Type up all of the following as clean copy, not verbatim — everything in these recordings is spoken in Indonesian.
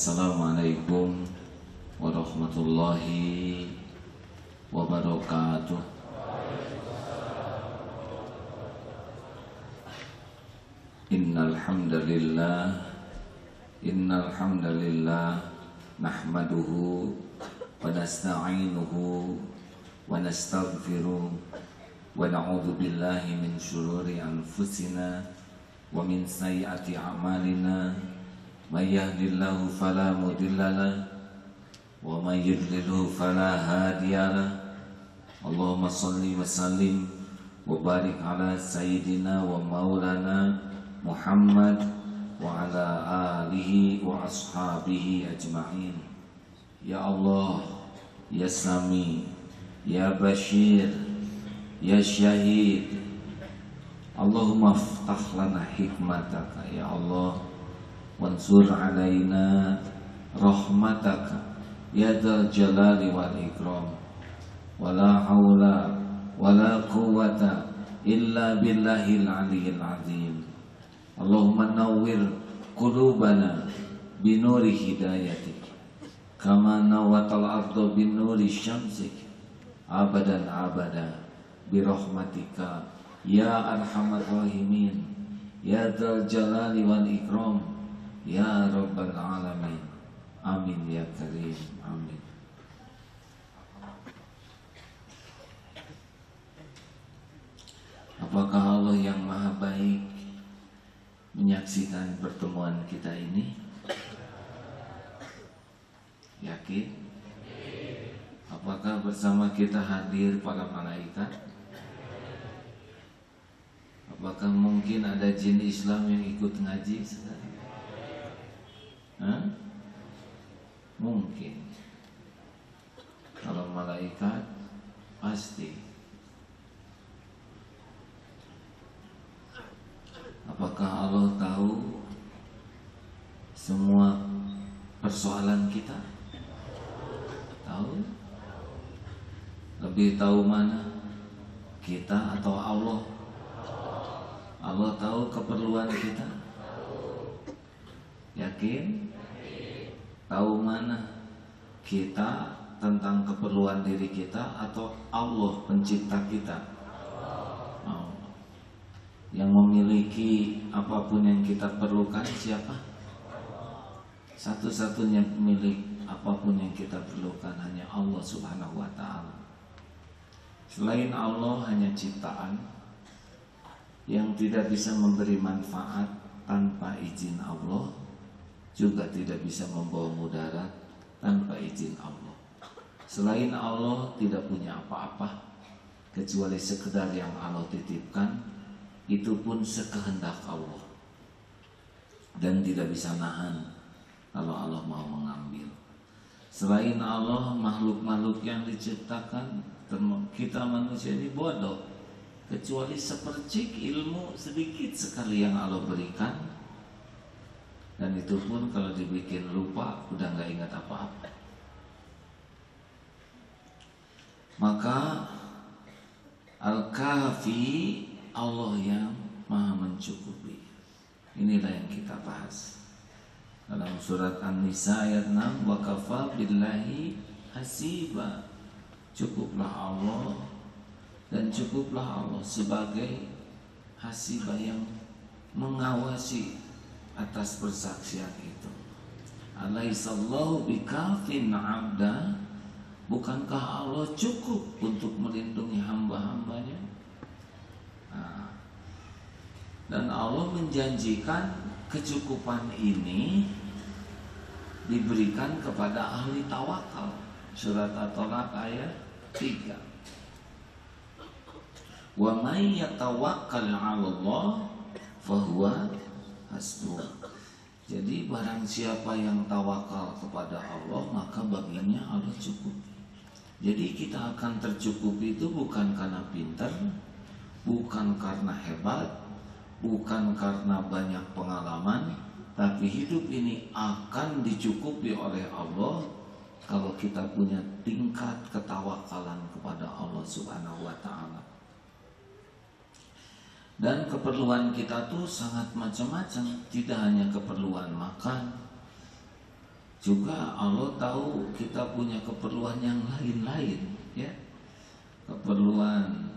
Assalamualaikum warahmatullahi wabarakatuh. Innal hamdalillah nahmaduhu wa nasta'inuhu wa nastaghfiruh wa na'udzu billahi min syururi anfusina wa min sayyiati a'malina. May yahdihillahu fala mudhillalah wa may yudlilhu fala hadiyalah. Allahumma shalli wa sallim wa barik ala sayyidina wa maulana Muhammad wa ala alihi wa ashabihi ajma'in. Ya Allah, ya Sami, ya Bashir, ya Syahid, Allahumma ftah lana hikmataka ya Allah, wansur alaina rahmataka ya dzal jalali wal ikram. Wala haula wala quwwata illa billahil aliyyil azim. Allahumma nawwir qulubana binuri hidayatik kama nawatal ardu binuri syamsik abadan abada birahmatika ya arhamar rahimin ya dzal jalali wal ikram ya rabbal alamin. Amin ya karim. Amin. Apakah Allah yang maha baik menyaksikan pertemuan kita ini? Yakin? Apakah bersama kita hadir para malaikat? Apakah mungkin ada jin Islam yang ikut ngaji sekarang? Mungkin. Kalau malaikat pasti. Apakah Allah tahu semua persoalan kita? Tahu? Lebih tahu mana? Kita atau Allah? Allah tahu keperluan kita? Yakin? Tahu mana? Kita tentang keperluan diri kita atau Allah pencipta kita? Allah. Yang memiliki apapun yang kita perlukan siapa? Satu-satunya pemilik apapun yang kita perlukan hanya Allah Subhanahu wa ta'ala. Selain Allah hanya ciptaan yang tidak bisa memberi manfaat tanpa izin Allah, juga tidak bisa membawa mudarat tanpa izin Allah. Selain Allah tidak punya apa-apa kecuali sekedar yang Allah titipkan, itu pun sekehendak Allah, dan tidak bisa nahan kalau Allah mau mengambil. Selain Allah, makhluk-makhluk yang diciptakan, kita manusia ini bodoh, kecuali sepercik ilmu sedikit sekali yang Allah berikan, dan itu pun kalau dibikin lupa udah nggak ingat apa-apa. Maka Al-Kafi, Allah yang maha mencukupi. Inilah yang kita bahas dalam surat An-Nisa ayat 6. Wa kafa billahi hasiba. Cukuplah Allah, dan cukuplah Allah sebagai hasibah yang mengawasi atas persaksian itu. Alaihissallahu bikafin abda. Bukankah Allah cukup untuk melindungi hamba-hambanya? Dan Allah menjanjikan kecukupan ini diberikan kepada ahli tawakal. Surat At-Talaq ayat 3. Wa may yatawakkal 'ala Allah fahuwa hasbuh. Jadi barang siapa yang tawakal kepada Allah, maka baginya Allah cukup. Jadi kita akan tercukupi itu bukan karena pintar, bukan karena hebat, bukan karena banyak pengalaman, tapi hidup ini akan dicukupi oleh Allah kalau kita punya tingkat ketawakalan kepada Allah Subhanahu wa ta'ala. Dan keperluan kita tuh sangat macam-macam, tidak hanya keperluan makan. Juga Allah tahu kita punya keperluan yang lain-lain, ya. Keperluan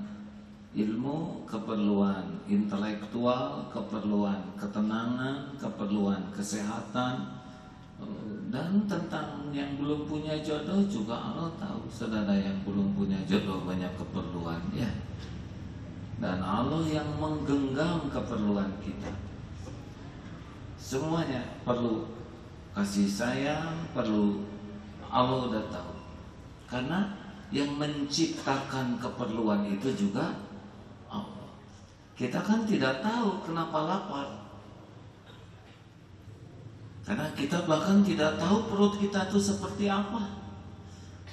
ilmu, keperluan intelektual, keperluan ketenangan, keperluan kesehatan, dan tentang yang belum punya jodoh juga Allah tahu. Saudara yang belum punya jodoh banyak keperluan, ya. Dan Allah yang menggenggam keperluan kita. Semuanya perlu kasih sayang, perlu, Allah udah tahu. Karena yang menciptakan keperluan itu juga Allah. Kita kan tidak tahu kenapa lapar, karena kita bahkan tidak tahu perut kita itu seperti apa.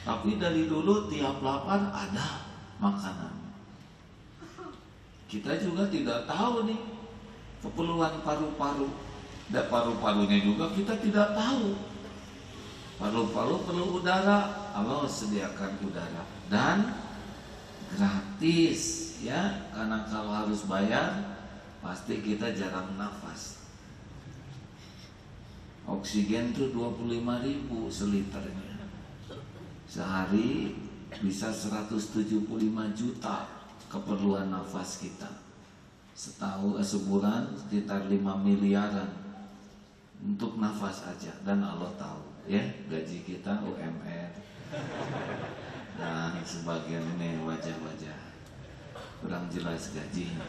Tapi dari dulu tiap lapar ada makanan. Kita juga tidak tahu nih keperluan paru-paru. Dan paru-parunya juga kita tidak tahu. Paru-paru perlu udara, Allah sediakan udara dan gratis, ya. Karena kalau harus bayar pasti kita jarang nafas. Oksigen tuh 25.000 seliternya. Sehari bisa 175 juta keperluan nafas kita. Sebulan sekitar 5 miliaran untuk nafas aja. Dan Allah tahu, ya, gaji kita UMR dan sebagian ini wajah-wajah kurang jelas gajinya.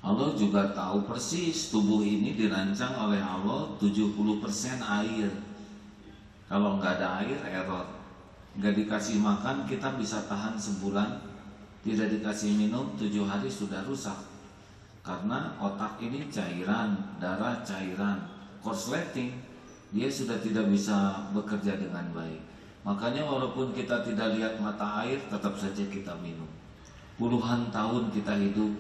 Allah juga tahu persis tubuh ini dirancang oleh Allah 70% air. Kalau nggak ada air, error. Nggak dikasih makan, kita bisa tahan sebulan. Tidak dikasih minum, 7 hari sudah rusak. Karena otak ini cairan, darah cairan, korsleting, dia sudah tidak bisa bekerja dengan baik. Makanya walaupun kita tidak lihat mata air, tetap saja kita minum. Puluhan tahun kita hidup,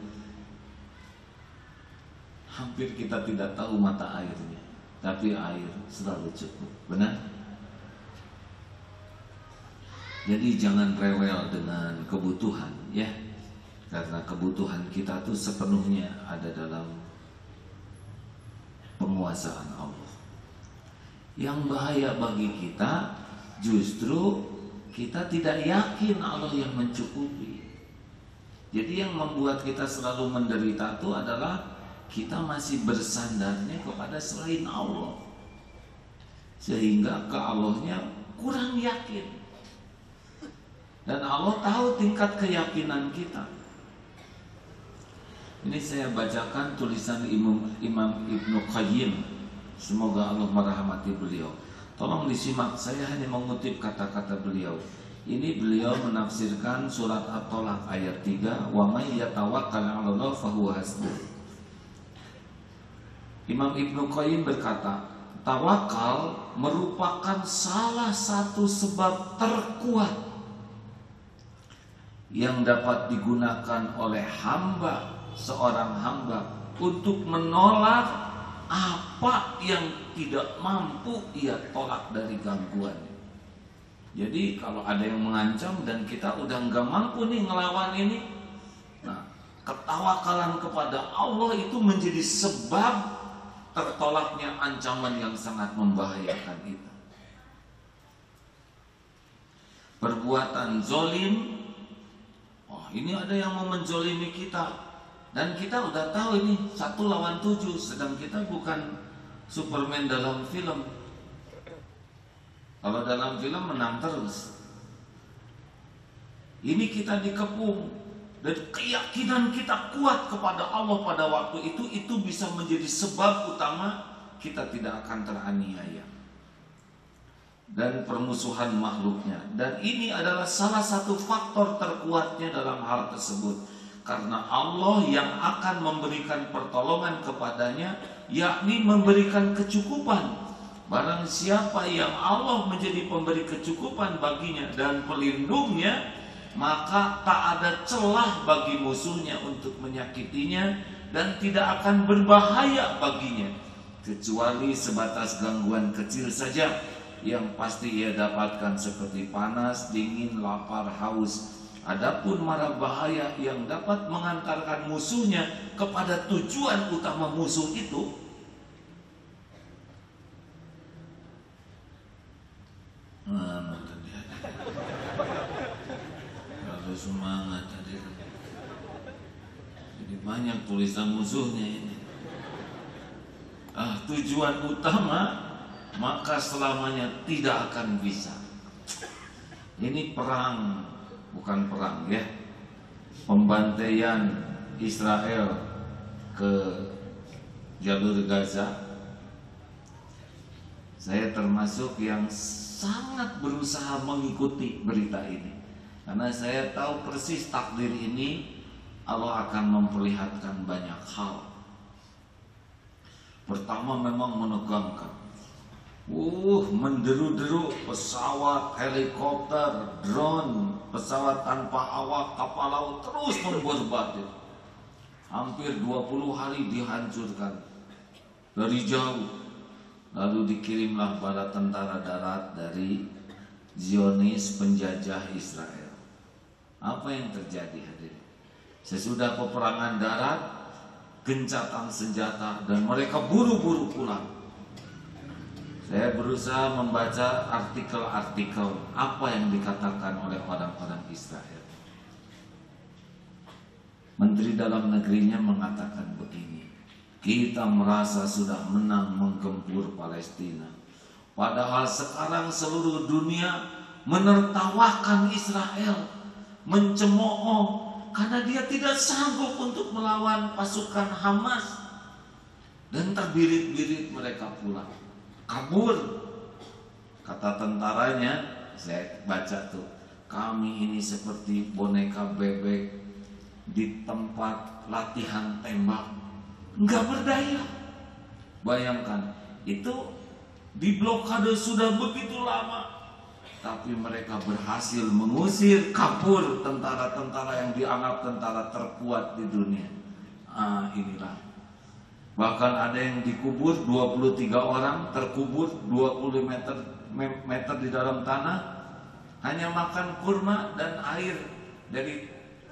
hampir kita tidak tahu mata airnya, tapi air selalu cukup. Benar? Jadi jangan rewel dengan kebutuhan, ya. Karena kebutuhan kita tuh sepenuhnya ada dalam penguasaan Allah. Yang bahaya bagi kita justru kita tidak yakin Allah yang mencukupi. Jadi yang membuat kita selalu menderita itu adalah kita masih bersandarnya kepada selain Allah, sehingga ke Allahnya kurang yakin. Dan Allah tahu tingkat keyakinan kita. Ini saya bacakan tulisan Imam Ibnu Qayyim. Semoga Allah merahmati beliau. Tolong disimak, saya hanya mengutip kata-kata beliau. Ini beliau menafsirkan surat At-Tolak ayat 3, wa may yatawakkal 'alallah fahuwa hasbuh. Imam Ibnu Qayyim berkata, tawakal merupakan salah satu sebab terkuat yang dapat digunakan oleh seorang hamba untuk menolak apa yang tidak mampu ia tolak dari gangguannya. Jadi kalau ada yang mengancam dan kita udah nggak mampu nih ngelawan ini, nah ketawakalan kepada Allah itu menjadi sebab tertolaknya ancaman yang sangat membahayakan kita. Perbuatan zolim, ini ada yang mau menzolimi kita. Dan kita udah tahu ini 1 lawan 7, sedang kita bukan Superman dalam film. Kalau dalam film menang terus. Ini kita dikepung dan keyakinan kita kuat kepada Allah pada waktu itu bisa menjadi sebab utama kita tidak akan teraniaya dan permusuhan makhluknya. Dan ini adalah salah satu faktor terkuatnya dalam hal tersebut. Karena Allah yang akan memberikan pertolongan kepadanya, yakni memberikan kecukupan. Barang siapa yang Allah menjadi pemberi kecukupan baginya dan pelindungnya, maka tak ada celah bagi musuhnya untuk menyakitinya dan tidak akan berbahaya baginya, kecuali sebatas gangguan kecil saja yang pasti ia dapatkan seperti panas, dingin, lapar, haus. Adapun mara bahaya yang dapat mengantarkan musuhnya kepada tujuan utama musuh itu, semangat hadir. Jadi banyak tulisan musuhnya ini. Tujuan utama maka selamanya tidak akan bisa. Ini perang, bukan perang ya. Pembantaian Israel ke jalur Gaza. Saya termasuk yang sangat berusaha mengikuti berita ini, karena saya tahu persis takdir ini Allah akan memperlihatkan banyak hal. Pertama memang menegangkan, menderu-deru pesawat, helikopter, drone, pesawat tanpa awak, kapal laut terus memborbadir. Hampir 20 hari dihancurkan dari jauh. Lalu dikirimlah bala tentara darat dari Zionis penjajah Israel. Apa yang terjadi hadirin? Sesudah peperangan darat, gencatan senjata dan mereka buru-buru pulang. Saya berusaha membaca artikel-artikel apa yang dikatakan oleh orang-orang Israel. Menteri Dalam Negerinya mengatakan begini: kita merasa sudah menang menggempur Palestina, padahal sekarang seluruh dunia menertawakan Israel, mencemooh karena dia tidak sanggup untuk melawan pasukan Hamas. Dan terbirit-birit mereka pulang, kabur. Kata tentaranya, saya baca tuh, kami ini seperti boneka bebek di tempat latihan tembak, nggak berdaya. Bayangkan, itu di blokade sudah begitu lama, tapi mereka berhasil mengusir kabur tentara-tentara yang dianggap tentara terkuat di dunia. Inilah. Bahkan ada yang dikubur 23 orang, terkubur 20 meter di dalam tanah, hanya makan kurma dan air dari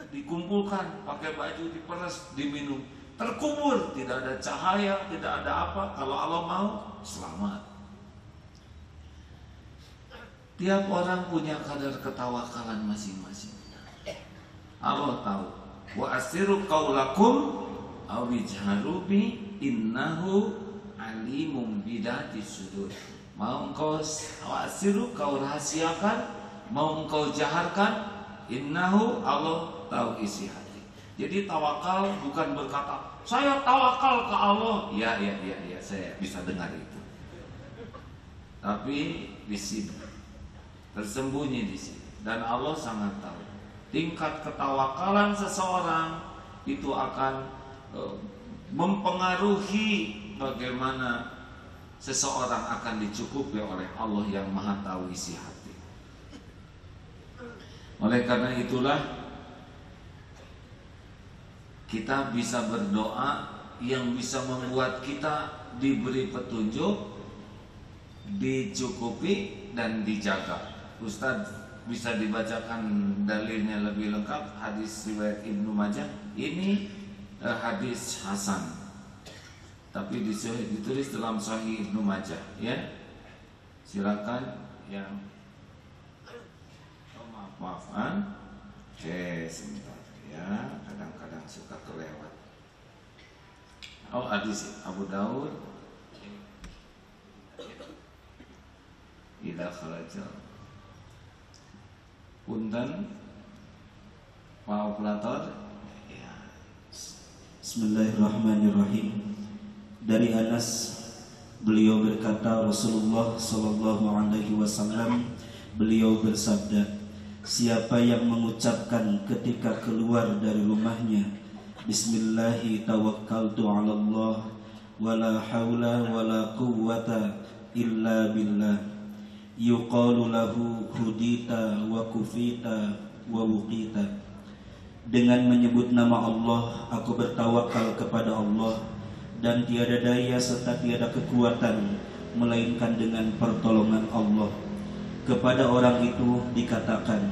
dikumpulkan, pakai baju diperes, diminum. Terkubur, tidak ada cahaya, tidak ada apa. Kalau Allah mau, selamat. Tiap orang punya kadar ketawakalan masing-masing. Allah tahu. Wa asiru qaulakum aw ijharu bi innahu alimum bidati sudur. Mau engkau asiru, kau rahasiakan, mau engkau jaharkan, innahu, Allah tahu isi hati. Jadi tawakal bukan berkata saya tawakal ke Allah. Ya, saya bisa dengar itu. Tapi di sini tersembunyi di sini, dan Allah sangat tahu tingkat ketawakalan seseorang itu akan mempengaruhi bagaimana seseorang akan dicukupi oleh Allah yang Maha tahu isi hati. Oleh karena itulah kita bisa berdoa yang bisa membuat kita diberi petunjuk, dicukupi dan dijaga. Ustadz bisa dibacakan dalilnya lebih lengkap, hadis riwayat Ibnu Majah. Ini hadis hasan, tapi ditulis dalam Sahih Ibnu Majah ya. Silakan yang maafan. Oke, sebentar ya, kadang-kadang suka kelewat. Hadis Abu Daud. Ila kharajal. Punten Pak operator. Bismillahirrahmanirrahim. Dari Anas, beliau berkata, Rasulullah Shallallahu Alaihi Wasallam beliau bersabda, siapa yang mengucapkan ketika keluar dari rumahnya, Bismillahi tawakkaltu ala Allah, wala hawla wala quwwata illa billah, yuqalu lahu hudita wa kufita wa wuqita. Dengan menyebut nama Allah, aku bertawakal kepada Allah, dan tiada daya serta tiada kekuatan melainkan dengan pertolongan Allah. Kepada orang itu dikatakan,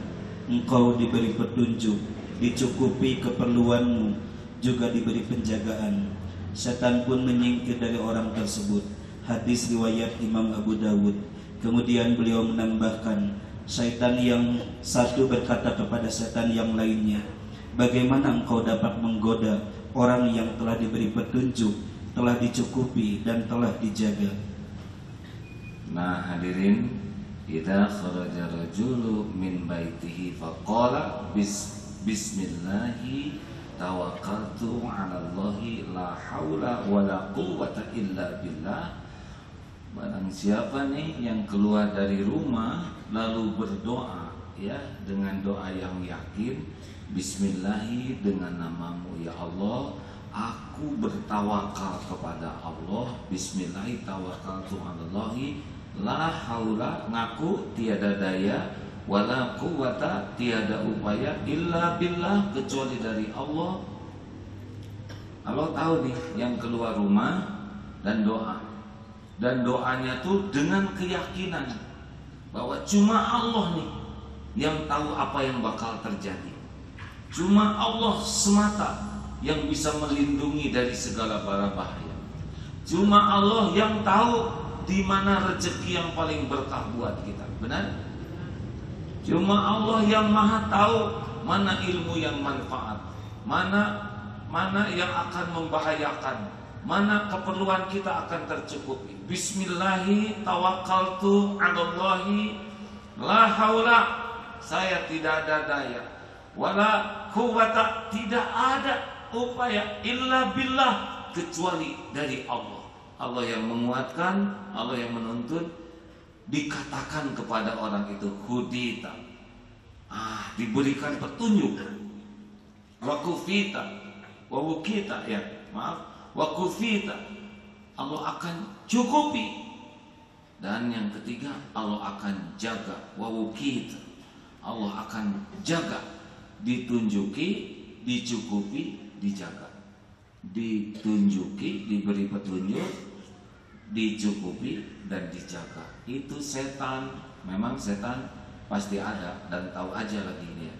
engkau diberi petunjuk, dicukupi keperluanmu, juga diberi penjagaan. Setan pun menyingkir dari orang tersebut. Hadis riwayat Imam Abu Dawud. Kemudian beliau menambahkan, Syaitan yang satu berkata kepada syaitan yang lainnya, bagaimana engkau dapat menggoda orang yang telah diberi petunjuk, telah dicukupi dan telah dijaga? Nah hadirin, idza kharaja rajulu min baitihi faqala bismillahi tawakkaltu 'ala Allahi la haula wala quwwata illa billah. Barang siapa nih yang keluar dari rumah lalu berdoa ya dengan doa yang yakin, bismillahi, dengan namamu ya Allah aku bertawakal kepada Allah, bismillahi tawakkaltu 'ala Allahi la haula, ngaku tiada daya, wala quwwata, tiada upaya, illa billah, kecuali dari Allah. Allah tahu nih yang keluar rumah dan doa, dan doanya tuh dengan keyakinan bahwa cuma Allah nih yang tahu apa yang bakal terjadi. Cuma Allah semata yang bisa melindungi dari segala bara bahaya. Cuma Allah yang tahu di mana rezeki yang paling berkah buat kita. Benar? Cuma Allah yang maha tahu mana ilmu yang manfaat, mana yang akan membahayakan, mana keperluan kita akan tercukupi. Bismillahi tawakkaltu 'ala Allahi la haula, saya tidak ada daya, wala quwwata, tidak ada upaya, illa billah, kecuali dari Allah. Allah yang menguatkan, Allah yang menuntun. Dikatakan kepada orang itu hudita, diberikan petunjuk, wakufita, wawukita, ya maaf, wakufita, Allah akan cukupi. Dan yang ketiga, Allah akan jaga, wawukita, Allah akan jaga, ditunjuki, dicukupi, dijaga, ditunjuki, diberi petunjuk, dicukupi dan dijaga. Itu setan, memang setan pasti ada dan tahu aja lagi dia.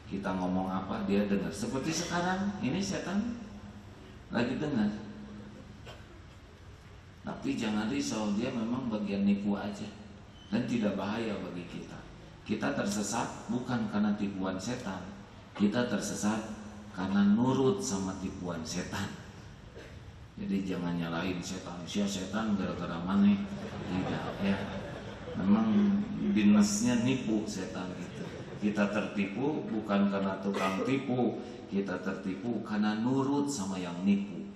Kita ngomong apa dia dengar. Seperti sekarang ini setan lagi dengar. Tapi jangan risau, dia memang bagian nipu aja dan tidak bahaya bagi kita. Kita tersesat bukan karena tipuan setan, kita tersesat karena nurut sama tipuan setan. Jadi jangan nyalain setan, setan gara-gara mana? Tidak ya. Memang dinasnya nipu setan itu. Kita tertipu bukan karena tukang tipu, kita tertipu karena nurut sama yang nipu.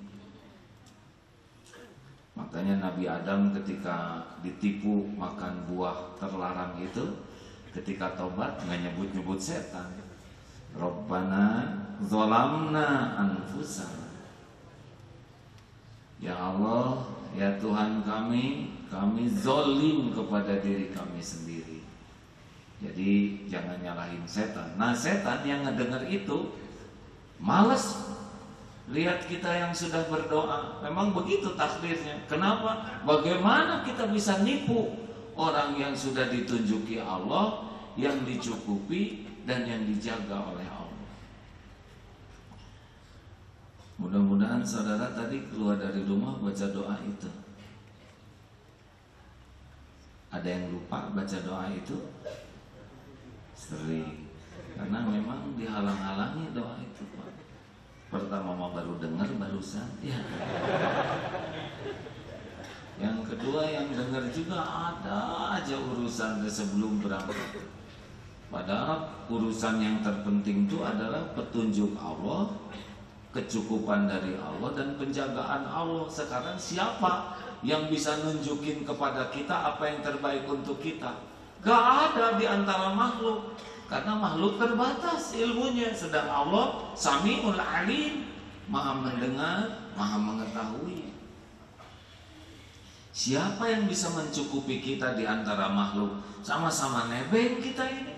Makanya Nabi Adam ketika ditipu makan buah terlarang itu, ketika tobat nggak nyebut-nyebut setan. Rabbana zalamna anfusana. Ya Allah, ya Tuhan kami zalim kepada diri kami sendiri. Jadi jangan nyalahin setan. Nah setan yang ngedengar itu malas lihat kita yang sudah berdoa. Memang begitu takdirnya. Kenapa? Bagaimana kita bisa nipu orang yang sudah ditunjuki Allah, yang dicukupi dan yang dijaga oleh Allah. Mudah-mudahan saudara tadi keluar dari rumah baca doa itu. Ada yang lupa baca doa itu? Sering. Karena memang dihalang-halangi doa itu, Pak. Pertama mau baru dengar barusan ya. Yang kedua yang dengar juga ada aja urusan sebelum berangkat. Padahal urusan yang terpenting itu adalah petunjuk Allah, kecukupan dari Allah dan penjagaan Allah. Sekarang siapa yang bisa nunjukin kepada kita apa yang terbaik untuk kita? Gak ada di antara makhluk, karena makhluk terbatas ilmunya. Sedang Allah Sami'ul Alim, maha mendengar, maha mengetahui. Siapa yang bisa mencukupi kita di antara makhluk? Sama-sama nebeng kita ini,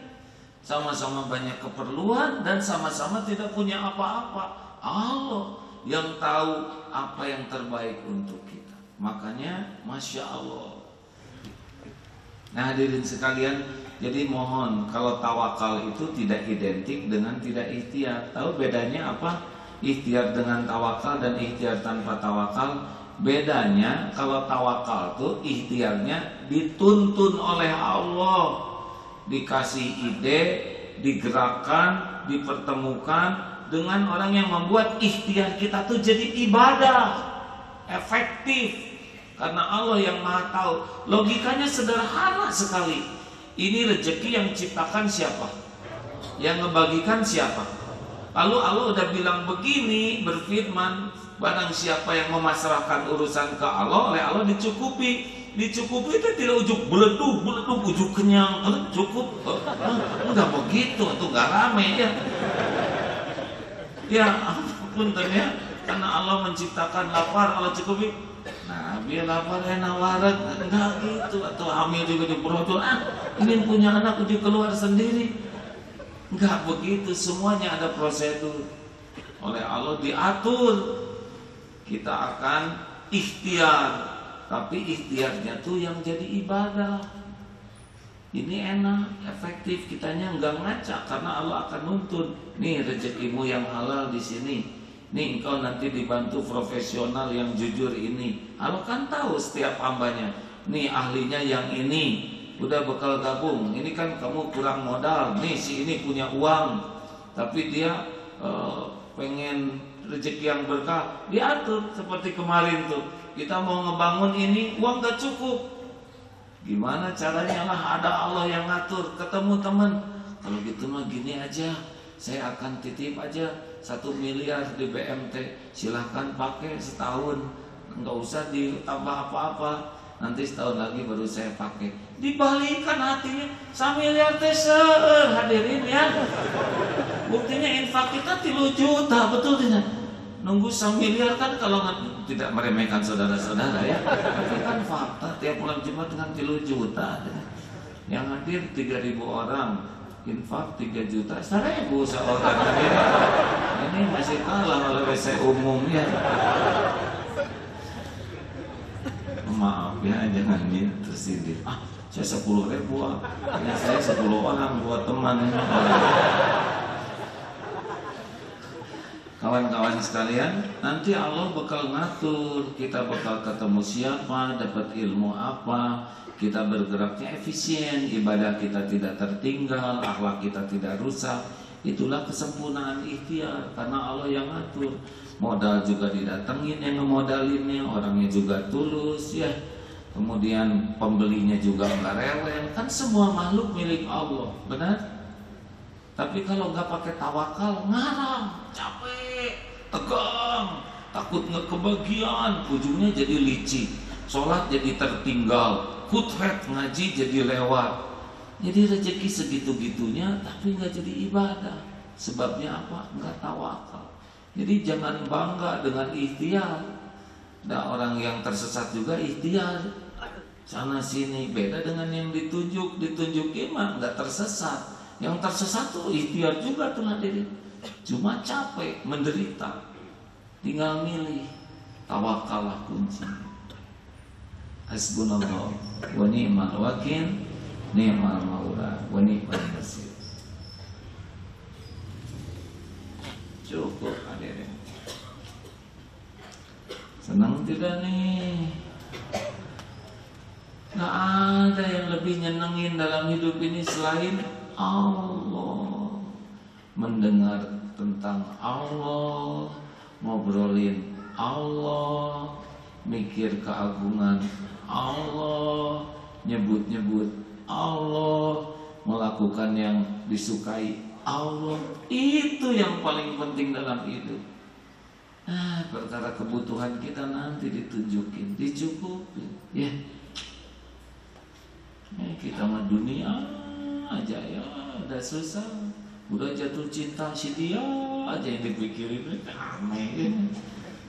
sama-sama banyak keperluan dan sama-sama tidak punya apa-apa. Allah yang tahu apa yang terbaik untuk kita. Makanya Masya Allah. Nah hadirin sekalian, jadi mohon, kalau tawakal itu tidak identik dengan tidak ikhtiar. Tahu bedanya apa? Ikhtiar dengan tawakal dan ikhtiar tanpa tawakal. Bedanya kalau tawakal tuh ikhtiarnya dituntun oleh Allah. dikasih ide, digerakkan, dipertemukan dengan orang yang membuat ikhtiar kita tuh jadi ibadah efektif. Karena Allah yang Maha tahu. Logikanya sederhana sekali. Ini rezeki yang ciptakan siapa? Yang ngebagikan siapa? Lalu Allah udah bilang begini, berfirman, barang siapa yang memasrahkan urusan ke Allah, oleh Allah dicukupi. Dicukupi itu tidak ujuk beleduk, ujuk kenyang, cukup. Udah begitu, tuh gak rame ya. Ya ampun ya, karena Allah menciptakan lapar, Allah cukupi. Nah biar lapar enak warak, enggak gitu. Atau hamil juga diperotol, ini punya anak udah keluar sendiri. Enggak begitu, semuanya ada prosedur. Oleh Allah diatur. Kita akan ikhtiar, tapi ikhtiarnya tuh yang jadi ibadah. Ini enak, efektif, kitanya enggak ngaca karena Allah akan nuntun. Nih rezekimu yang halal di sini. Nih engkau nanti dibantu profesional yang jujur ini. Allah kan tahu setiap hambanya. Nih ahlinya yang ini udah bekal gabung. Ini kan kamu kurang modal. Nih si ini punya uang, tapi dia pengen rezeki yang berkah. Diatur seperti kemarin tuh. Kita mau ngebangun ini, uang gak cukup. Gimana caranya lah, ada Allah yang ngatur. Ketemu teman, kalau gitu mah gini aja, saya akan titip aja 1 miliar di BMT, silahkan pakai setahun, nggak usah ditambah apa-apa, nanti setahun lagi baru saya pakai. Dibalikan hatinya, 1 miliar teh hadirin ya. Buktinya infak kita 3 juta, betul tidak? Nunggu 1 miliar kan kalau tidak meremehkan saudara-saudara ya. Tapi kan fakta tiap bulan Jumat dengan 3 juta. Yang hadir 3.000 orang, infak 3 juta, 1.000 seorang. Ini masih kalah oleh WC umum ya. Maaf ya, jangan tersindir. Saya 10.000, ya saya 10 orang buat teman. Kawan-kawan sekalian, nanti Allah bakal ngatur, kita bakal ketemu siapa, dapat ilmu apa, kita bergeraknya efisien, ibadah kita tidak tertinggal, akhlak kita tidak rusak. Itulah kesempurnaan ikhtiar, karena Allah yang ngatur. Modal juga didatengin yang ngemodalinnya, orangnya juga tulus ya. Kemudian pembelinya juga nggak rewel, kan semua makhluk milik Allah, benar? Tapi kalau nggak pakai tawakal, ngarang, capek, tegang, takut nggak kebagian, ujungnya jadi licik, sholat jadi tertinggal, kutret ngaji jadi lewat. Jadi rezeki segitu-gitunya, tapi nggak jadi ibadah. Sebabnya apa? Nggak tawakal. Jadi jangan bangga dengan ikhtiar. Nah orang yang tersesat juga ikhtiar, sana sini, beda dengan yang ditunjukin mah nggak tersesat. Yang tersesat tuh ikhtiar juga tuh hadirin. Cuma capek, menderita. Tinggal milih. Tawakallah kunci. Hasbunallah wa ni'mal wakil, ni'mal maula wa ni'mal nasir. Cukup hadirin. Senang tidak nih? Gak ada yang lebih nyenengin dalam hidup ini selain Allah. Mendengar tentang Allah, ngobrolin Allah, mikir keagungan Allah, nyebut-nyebut Allah, melakukan yang disukai Allah. Itu yang paling penting dalam hidup. Perkara kebutuhan kita nanti ditunjukin, dicukupin ya. Kita mah dunia aja ya, udah susah, udah jatuh cinta si dia aja yang dipikirin, aneh ya.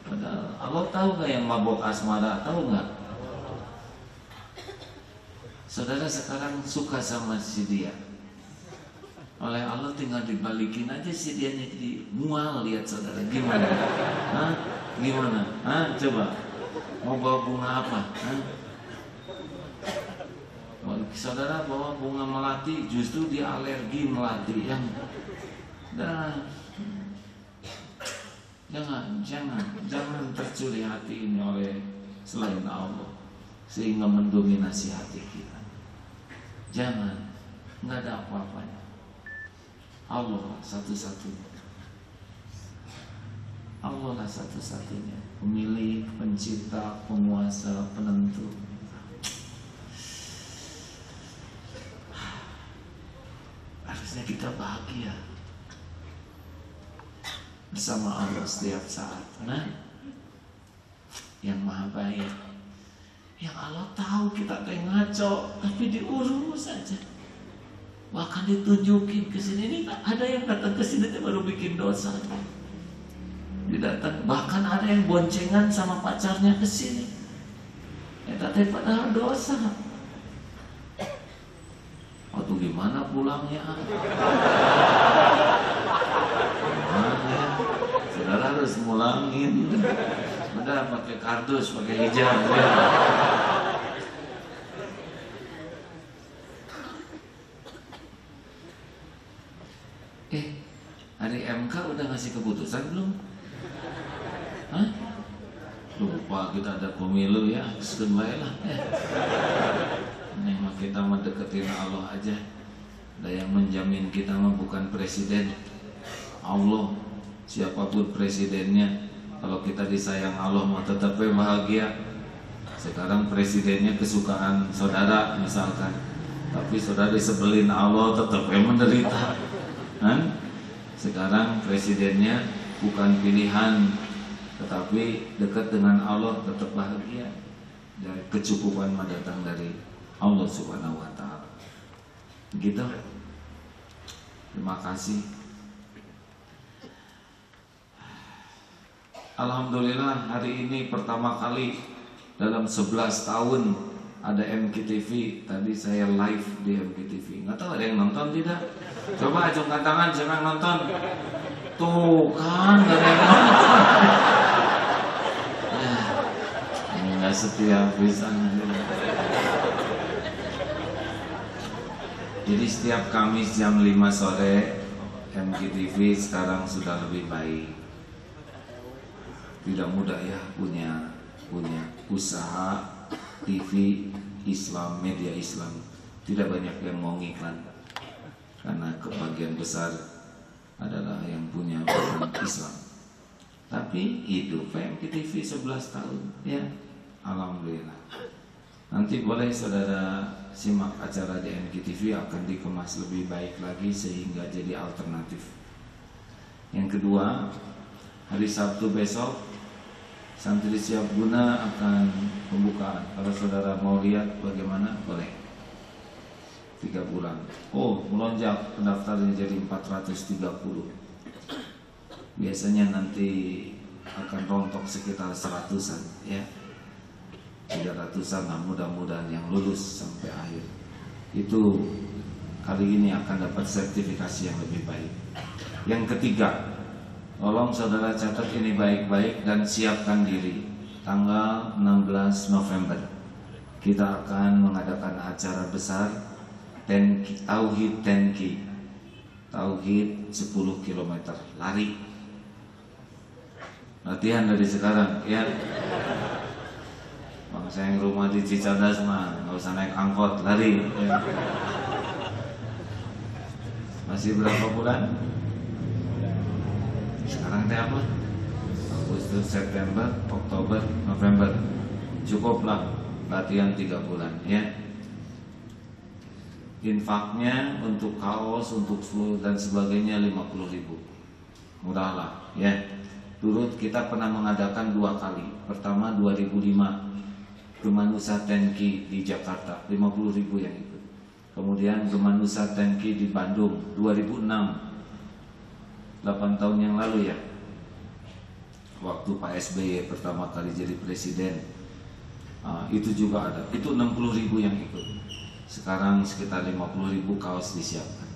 Padahal Allah tahu nggak yang mabok asmara, tahu nggak? Saudara sekarang suka sama si dia, oleh Allah tinggal dibalikin aja si dia jadi mual. Lihat saudara gimana? Gimana? Coba mau bawa bunga apa? Saudara bawa bunga melati, justru dia alergi melati yang jangan tercuri hati ini oleh selain Allah sehingga mendominasi hati kita. Jangan. nggak ada apa-apanya. Allah lah satu-satunya. Allah lah satu-satunya, pemilik, pencipta, penguasa, penentu. Harusnya kita bahagia bersama Allah setiap saat. Nah, yang maha baik, yang Allah tahu kita ngaco, tapi diurus saja. Bahkan ditunjukin ke sini. Ini ada yang datang ke sini baru bikin dosa. Didatang, bahkan ada yang boncengan sama pacarnya ke sini. Tapi padahal dosa. Atau gimana pulangnya? Gimana? Saudara harus mulangin. Udah pakai kardus, pakai hijab. Ya. Hari MK udah ngasih keputusan belum? Hah? Lupa kita ada pemilu ya, sekian baik lah. Ini mah kita mah deketin Allah aja. Ada yang menjamin kita mah bukan presiden, Allah. Siapapun presidennya, kalau kita disayang Allah mah tetap bahagia. Sekarang presidennya kesukaan saudara misalkan, tapi saudara disebelin Allah tetap menderita. Kan? Sekarang presidennya bukan pilihan, tetapi dekat dengan Allah tetap bahagia. Dan kecukupan datang dari Allah Subhanahu wa Ta'ala. Begitu. Terima kasih. Alhamdulillah hari ini pertama kali dalam 11 tahun ada MKTV. Tadi saya live di MKTV. Nggak tahu ada yang nonton tidak? Coba acungkan tangan siapa yang nonton. Tuh kan gak ada yang nonton. Ini gak setia bisa. Jadi setiap Kamis jam 5 sore MKTV sekarang sudah lebih baik. Tidak mudah ya punya usaha TV Islam, media Islam. Tidak banyak yang mau ngiklan, karena kebagian besar adalah yang punya orang Islam. Tapi hidup MKTV 11 tahun ya, alhamdulillah. Nanti boleh saudara simak acara di MKTV, akan dikemas lebih baik lagi sehingga jadi alternatif. Yang kedua, hari Sabtu besok Santri Siap Guna akan pembukaan. Kalau saudara mau lihat bagaimana, boleh. 3 bulan. Oh, melonjak pendaftarnya jadi 430. Biasanya nanti akan rontok sekitar 100-an ya. 300-an lah mudah-mudahan yang lulus sampai akhir. Itu kali ini akan dapat sertifikasi yang lebih baik. Yang ketiga, tolong saudara catat ini baik-baik dan siapkan diri. Tanggal 16 November kita akan mengadakan acara besar Tauhid 10K. Tauhid 10 km lari. Latihan dari sekarang ya. Bang saya yang rumah di Cicadas mah nggak usah naik angkot, lari ya. Masih berapa bulan? Sekarang teh apa? Agustus, September, Oktober, November. Cukuplah latihan 3 bulan ya. Infaknya untuk kaos, untuk flu dan sebagainya 50.000. Murah lah ya. Dulu kita pernah mengadakan 2 kali. Pertama 2005 Gemanusa 10K di Jakarta, 50.000 yang ikut. Kemudian Gemanusa 10K di Bandung 2006, 8 tahun yang lalu ya. Waktu Pak SBY pertama kali jadi presiden, itu juga ada. Itu 60.000 yang ikut. Sekarang sekitar 50.000 kaos disiapkan.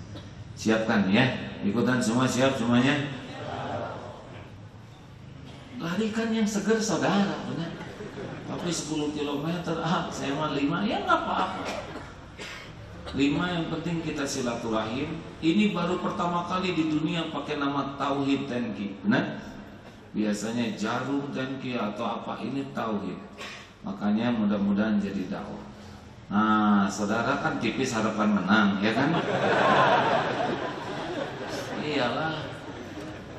Siapkan ya. Ikutan semua, siap semuanya. Larikan yang seger saudara, benar. Tapi 10 km, saya mah 5, ya nggak apa-apa. 5 yang penting kita silaturahim. Ini baru pertama kali di dunia pakai nama Tauhid 10K, benar? Biasanya jarum 10K atau apa, ini Tauhid. Makanya mudah-mudahan jadi dakwah. Nah, saudara kan tipis harapan menang, ya kan? Iyalah.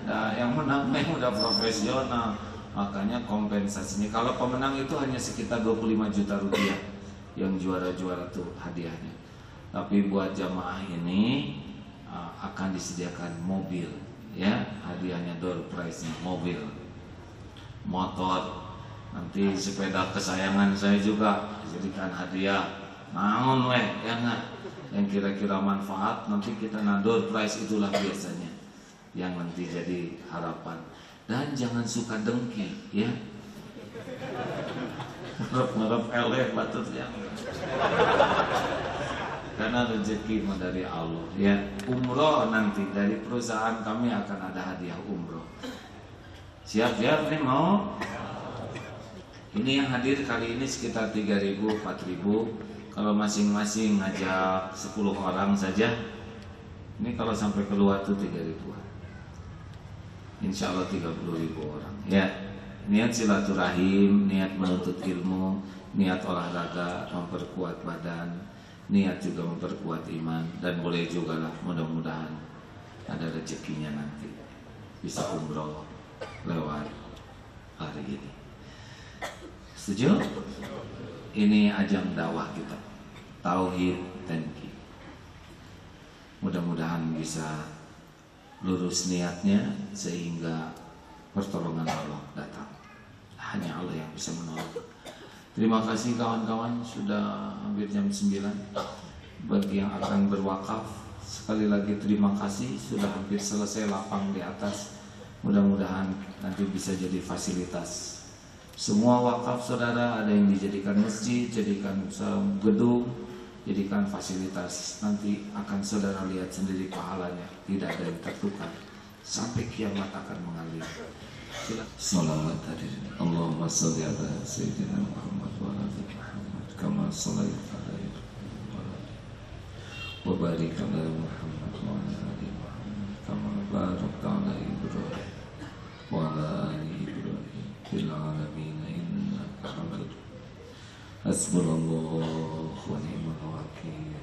Nah, yang menang yang udah profesional. Makanya kompensasinya. Kalau pemenang itu hanya sekitar 25 juta rupiah. Yang juara-juara tuh hadiahnya. Tapi buat jamaah ini akan disediakan mobil, ya. Hadiahnya door prize-nya mobil, motor. Nanti sepeda kesayangan saya juga jadikan hadiah. Naon weh, ya nggak? Yang kira-kira manfaat nanti kita door prize itulah biasanya yang nanti jadi harapan. Dan jangan suka dengki, ya. Ngerep-ngerep eleh batutnya. Karena rezeki dari Allah, ya. Umroh nanti dari perusahaan kami akan ada hadiah umroh. Siap ya, ini mau? Ini yang hadir kali ini sekitar 3.000, 4.000. Kalau masing-masing ngajak 10 orang saja, ini kalau sampai keluar tuh 3.000. Insya Allah 30.000 orang, ya. Niat silaturahim, niat menuntut ilmu, niat olahraga, memperkuat badan, niat juga memperkuat iman, dan boleh juga lah mudah-mudahan ada rezekinya nanti bisa umroh lewat hari ini. Setuju? Ini ajang dakwah kita, tauhid tenki. Mudah-mudahan bisa lurus niatnya sehingga pertolongan Allah datang. Hanya Allah yang bisa menolong. Terima kasih kawan-kawan, sudah hampir jam 9. Bagi yang akan berwakaf, sekali lagi terima kasih, sudah hampir selesai lapang di atas. Mudah-mudahan nanti bisa jadi fasilitas. Semua wakaf saudara ada yang dijadikan masjid, jadikan gedung, jadikan fasilitas. Nanti akan saudara lihat sendiri pahalanya, tidak ada yang tertukar sampai kiamat akan mengalir. Salawat hadirin. Allahumma sholli ala sayyidina Muhammad wa ala ali Muhammad kama shallaita ala Ibrahim wa barik ala Muhammad wa ala ali Muhammad kama barakta ala Ibrahim wa ala ali Ibrahim fil alamin innaka Hamidum. Hasbunallahu wa ni'mal wakil,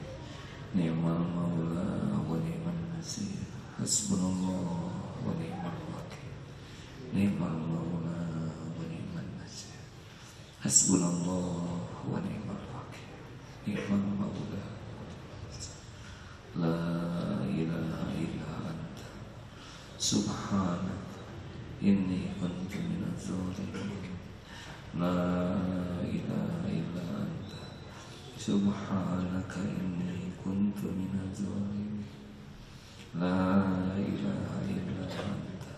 ni'mal maula wa ni'man nasir. Hasbunallahu wa ni'mal wakil, ni'mal maula wa ni'man nasir. Hasbunallahu wa ni'mal wakil, ni'mal maula. La ilaha illa anta subhanaka inni kuntu minaz zalimin. La ilaha illa anta subhanaka inni kuntu minaz zalimin. La ilaha illa anta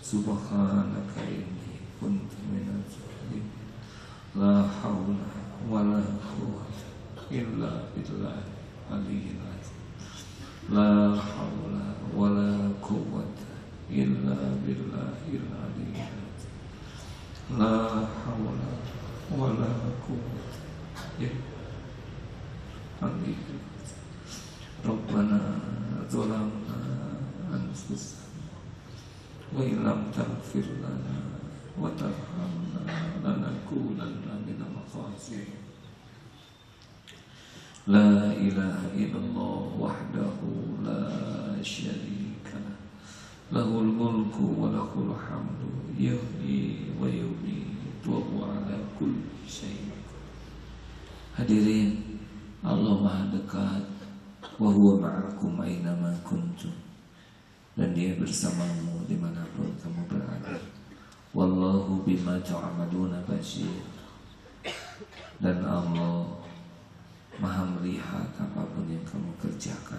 subhanaka inni kuntu minaz zalimin. La haula wala quwwata illa billah aliyyil azim. La haula wala quwwata illa billahil aliyyil azim. La haula wala quwwata illa aliyyil azim. Rabbana zalamna anfusana wa illam taghfir lana wa tarhamna lanakunanna minal khasirin. La ilaha illallah wahdahu la syarika lah, lahul mulku wa lahul hamdu, yuhyi wa yumiitu wa huwa ala kulli syai'in qadir. Hadirin, Allah Maha dekat, wa huwa ma'akum aina ma kuntum, dan Dia bersamamu dimanapun kamu berada. Wallahu bima ta'maluna basir, dan Allah Maha melihat apapun yang kamu kerjakan.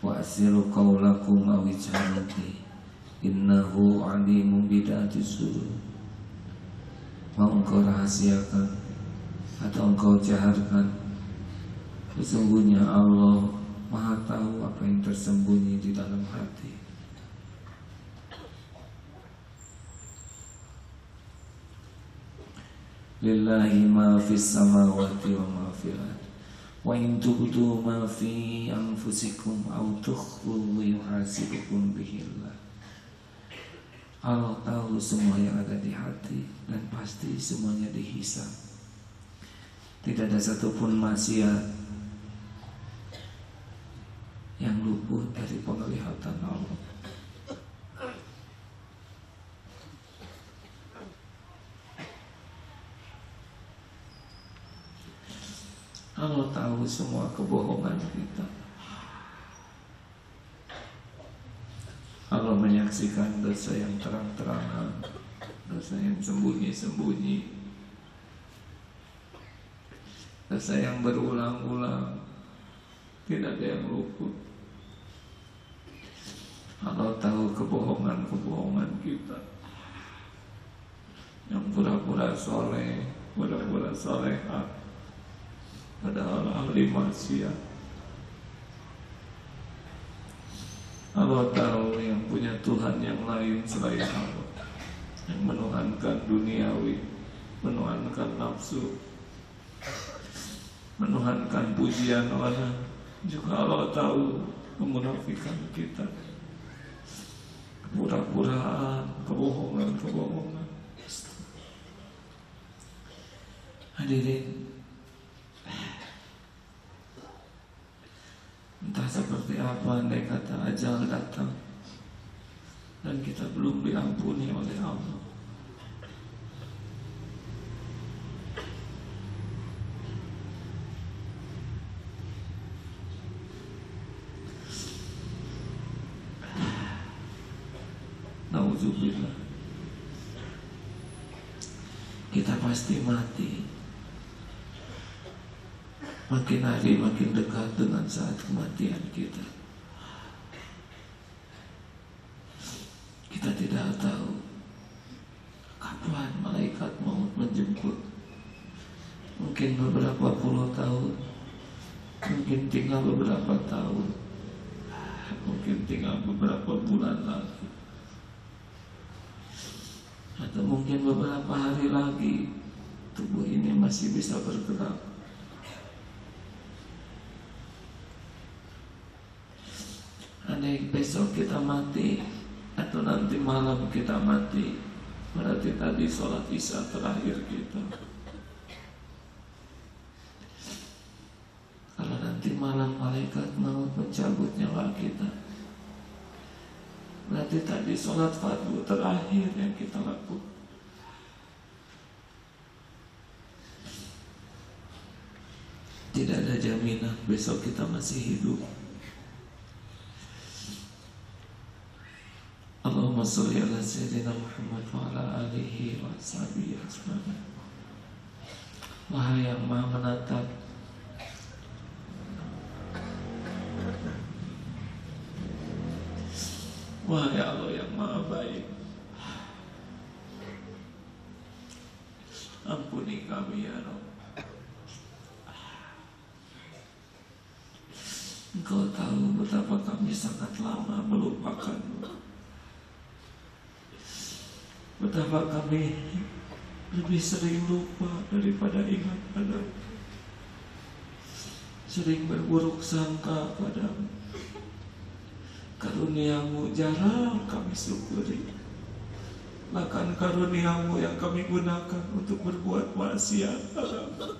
Wa asiru qawlakum aw ijharu bi innahu alimun bidatis sudur. Mau engkau rahasiakan atau engkau jaharkan, sesungguhnya Allah Maha tahu apa yang tersembunyi di dalam hati. Lillahi ma fis samawati wa ma fil ardi wa in tubdu ma fi anfusikum aw tukhfuhu yuhasibukum bihi Allah. Allah tahu semua yang ada di hati dan pasti semuanya dihisab. Tidak ada satupun maksiat yang luput dari penglihatan Allah. Allah tahu semua kebohongan kita. Allah menyaksikan dosa yang terang-terangan, dosa yang sembunyi-sembunyi, dosa yang berulang-ulang. Tidak ada yang luput. Allah tahu kebohongan-kebohongan kita, yang pura-pura soleh, pura-pura solehah, padahal ahli maksiat. Allah tahu yang punya Tuhan yang lain selain Allah, yang menuhankan duniawi, menuhankan nafsu, menuhankan pujian orang. Juga Allah tahu kemunafikan kita, pura-puraan, kebohongan-kebohongan. Hadirin, entah seperti apa andai kata ajal datang dan kita belum diampuni oleh Allah. Nauzubillah. Kita pasti mati. Makin hari makin dekat dengan saat kematian kita. Kita tidak tahu kapan malaikat maut menjemput. Mungkin beberapa puluh tahun, mungkin tinggal beberapa tahun, mungkin tinggal beberapa bulan lagi, atau mungkin beberapa hari lagi tubuh ini masih bisa bergerak. Andai besok kita mati atau nanti malam kita mati, berarti tadi sholat isya terakhir kita. Kalau nanti malam malaikat mau mencabut nyawa kita, berarti tadi sholat fardu terakhir yang kita lakukan. Tidak ada jaminan besok kita masih hidup. Allahumma sholli ala sayyidina Muhammad wa ala alihi wa sahbihi ajma'in. Wahai yang maha menatap, wahai Allah yang maha baik, ampuni kami ya Rabb. Engkau tahu betapa kami sangat lama melupakan-Mu, betapa kami lebih sering lupa daripada ingat padamu, sering berburuk sangka padamu. Karunia-Mu jarang kami syukuri, bahkan karunia-Mu yang kami gunakan untuk berbuat maksiat padamu.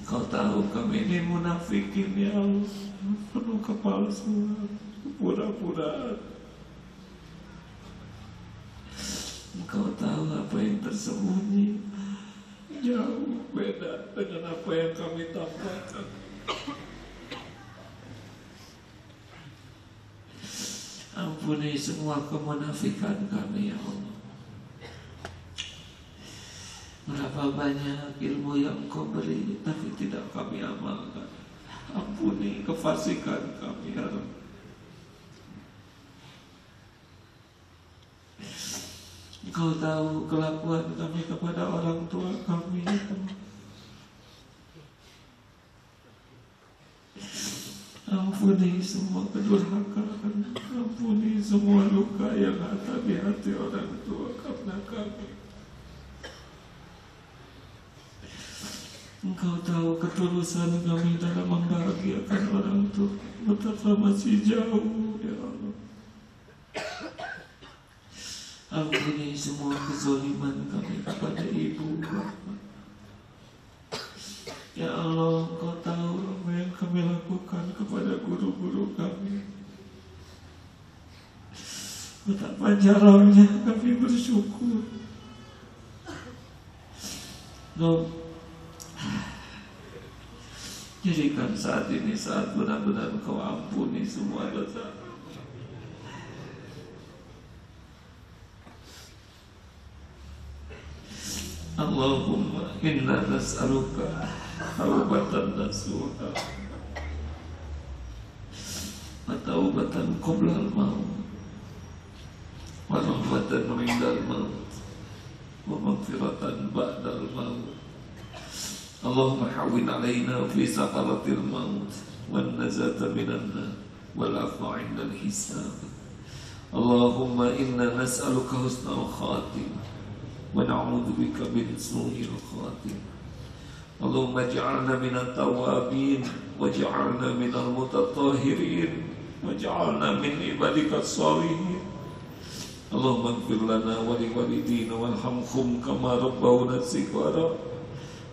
Engkau tahu kami ini munafikin ya Allah, penuh kepalsuan, pura-puraan. Engkau tahu apa yang tersembunyi jauh beda dengan apa yang kami tampakkan. Ampuni semua kemunafikan kami ya Allah. Berapa banyak ilmu yang Engkau beri tapi tidak kami amalkan. Ampuni kefasikan kami ya Allah. Engkau tahu kelakuan kami kepada orang tua kami ya Allah. Ampuni semua kedurhakaan, ampuni semua luka yang ada di hati orang tua karena kami. Engkau tahu ketulusan kami dalam membahagiakan orang tua betapa masih jauh ya Allah. Ampuni semua kezaliman kami kepada ibu bapak. Ya Allah, Engkau tahu apa yang kami lakukan kepada guru-guru kami. Betapa jarangnya kami bersyukur. Jadikan saat ini saat benar-benar Engkau ampuni semua dosa. Allahumma inna nas'aluka taubatan nasuha wa taubatan qabla al-maut wa rahmatan 'inda al-maut wa maghfiratan ba'da al-maut. Allahumma hawwin 'alaina fi sakaratil maut wan najata minan nar wal 'afwa 'inda al-hisab. Allahumma inna nas'aluka husnal khatimah wa na'udzu bika min su'il khatimah. Allahumma ij'alna minat tawwabin waj'alna minal mutatahhirin waj'alna min ibadikas shalihin. Allahumma ighfir lana wa liwalidina warhamhum kama rabbawna shighara.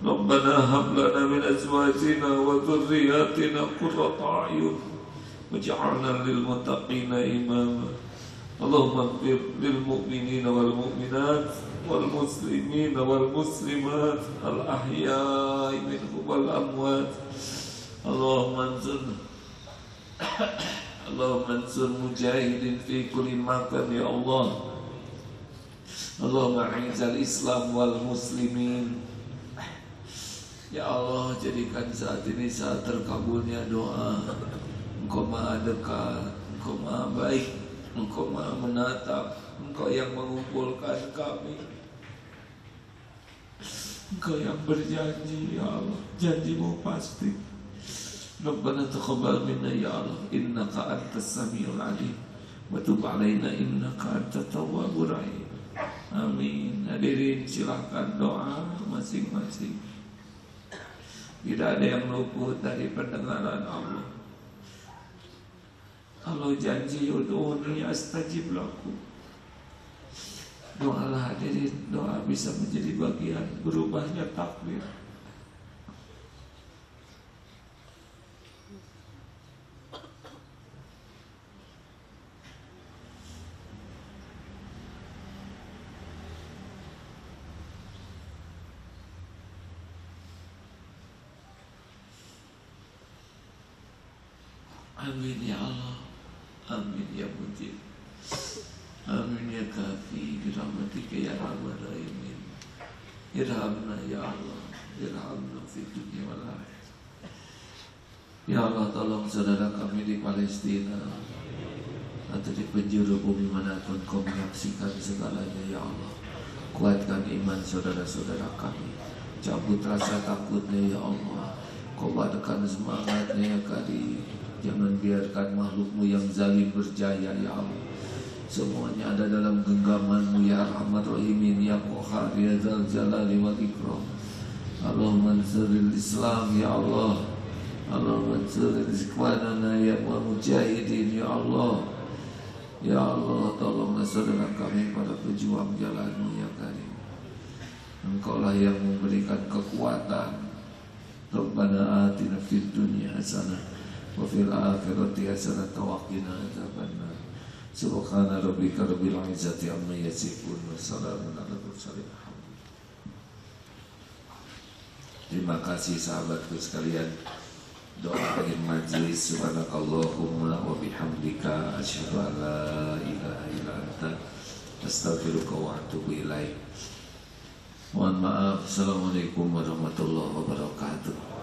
Rabbana hab lana min azwajina wa dhurriyyatina qurrata a'yun waj'alna lil muttaqina imama. Allahumma ighfir lil mu'minina wal mu'minat wal muslimina wal muslimat al ahya'i minhum wal amwat. Allahumma ansur mujahidin fi kulli makan ya Allah. Allahumma a'izal Islam wal muslimin. Ya Allah, jadikan saat ini saat terkabulnya doa. Engkau maha dekat, Engkau maha baik, Engkau maha menatap, Engkau yang mengumpulkan kami, Engkau yang berjanji ya Allah, janjimu pasti. Rabbana taqabbal minna ya Allah, innaka antas samiul alim wa tub alaina innaka antat tawwabur rahim. Amin. Hadirin, silakan doa masing-masing. Tidak ada yang luput dari pendengaran Allah. Allah janji ud'uni astajib lakum. Doalah hadirin, doa bisa menjadi bagian berubahnya takdir. Amin ya Allah, amin ya Mujib, amin ya Kafi, birahmatika ya Rahman Rahimin. Irhamna ya Allah, irhamna fi dunia wal akhirah. Ya Allah, tolong saudara kami di Palestina atau di penjuru bumi manapun Kau menyaksikan segalanya ya Allah. Kuatkan iman saudara-saudara kami, cabut rasa takutnya ya Allah. Kobarkan semangatnya ya Karim. Jangan biarkan makhlukmu yang zalim berjaya ya Allah. Semuanya ada dalam genggaman-Mu ya Rahman Rahimin, ya Qahhar, ya Dzal Jalali wal Ikram. Allahumma ansuril Islam ya Allah. Allahumma ansuril ikhwanana ya mujahidin ya Allah. Ya Allah, tolonglah saudara kami para pejuang jalan-Mu ya Karim. Engkaulah yang memberikan kekuatan. Rabbana atina fid dunya hasanah wa fil akhirati hasanatan wa qina adzabannar. Subhana rabbika rabbil izzati amma yasifun wa salamun alal mursalin. Terima kasih sahabatku sekalian. Doa akhir majlis. Subhanakallahumma wa bihamdika asyhadu an la ilaha illa anta astaghfiruka wa atubu ilaik. Mohon maaf. Assalamualaikum warahmatullahi wabarakatuh.